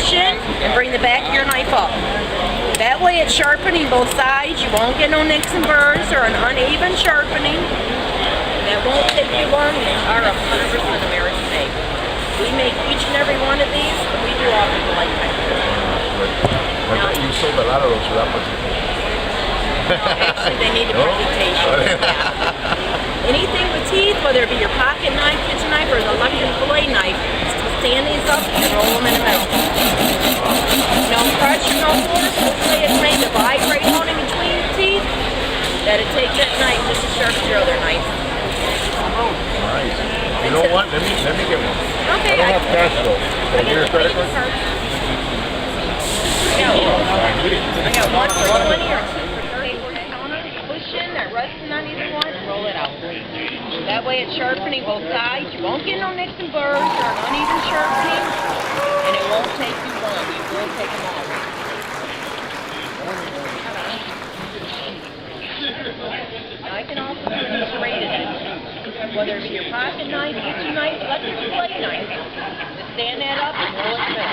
push in and bring the back of your knife up. That way it's sharpening both sides. You won't get no nicks and burrs or an uneven sharpening. That won't take you long. They are 100% American made. We make each and every one of these, and we do all the lifetime. Now, you sold a lot of those without presentation. Actually, they need a presentation. Yeah. Anything with teeth, whether it be your pocket knife, kitchen knife, or the electric fillet knife, stand these up and roll them in the middle. No pressure, no force. This way it's made to vibrate on in between the teeth. That'll take that knife just as sharp as your other knife. Nice. You know what? Let me get one. Okay. I don't have cash though. Can I get a credit card? I got one for 20 or two for 30 for the counter. Push in, that resting on either one, and roll it out. That way it's sharpening both sides. You won't get no nicks and burrs or an uneven sharpening, and it won't take you long. You will take them all. I can also do a serrated edge, whether it be your pocket knife, kitchen knife, electric fillet knife. Just stand that up and roll it through.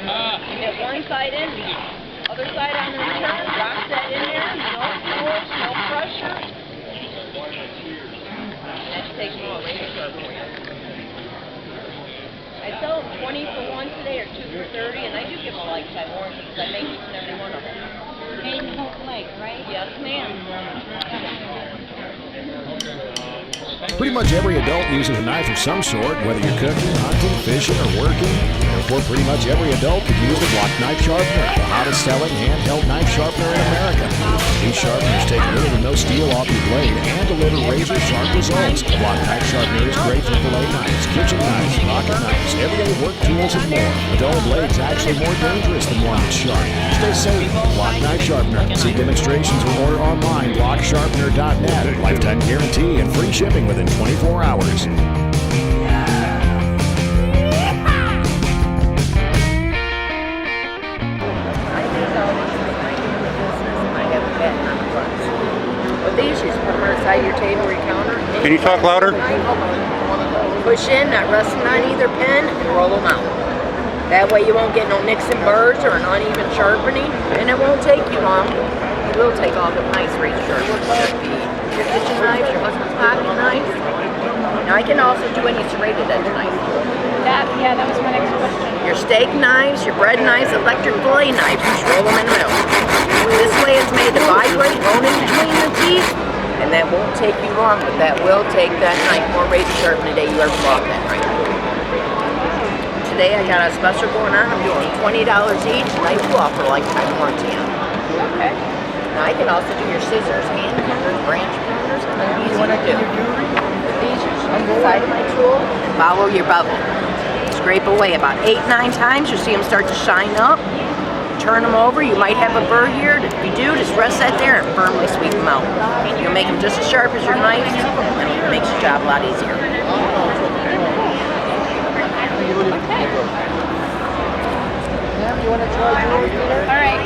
You get one side in, other side on the return, drop that in there, no force, no pressure. That takes them all razor sharp for you. I sell them 20 for 1 today or 2 for 30, and I do give them a lifetime warranty because I make each and every one of them. Made in Hope Lake, right? Yes, ma'am. Pretty much every adult uses a knife of some sort, whether you're cooking, hunting, fishing, or working. Therefore, pretty much every adult could use the Block Knife Sharpener, the hottest selling handheld knife sharpener in America. These sharpeners take little to no steel off your blade and deliver razor sharp results. The Block Knife Sharpener is great for fillet knives, kitchen knives, pocket knives, everyday work tools, and more. A dull blade's actually more dangerous than one that's sharp. Stay safe. Block Knife Sharpener. See demonstrations or order online, blocksharpener.net. Lifetime guarantee and free shipping within 24 hours. These, you just put them on the side of your table or your counter. Can you talk louder? Push in, not resting on either pin, and roll them out. That way you won't get no nicks and burrs or an uneven sharpening, and it won't take you long. You will take all the nice razor sharp. Your kitchen knife, your husband's pocket knife. Now I can also do any serrated edge knife. That was my next question. Your steak knives, your bread knives, electric fillet knives, just roll them in the middle. This way it's made to vibrate, roll in between the teeth, and that won't take you long, but that will take that knife more razor sharp than the day you ever bought that knife. Today I got a special going on. I'm doing $20 each, and I do offer lifetime warranty on them. Okay. Now I can also do your scissors, hand cutters, branch cutters, and they're easy to do. With these, you just use the side of my tool and follow your bevel. Scrape away about 8-9 times. You'll see them start to shine up. Turn them over. You might have a burr here. If you do, just rest that there and firmly sweep them out. You'll make them just as sharp as your knife, and it makes your job a lot easier. Okay. You want to try yours, Peter? All right.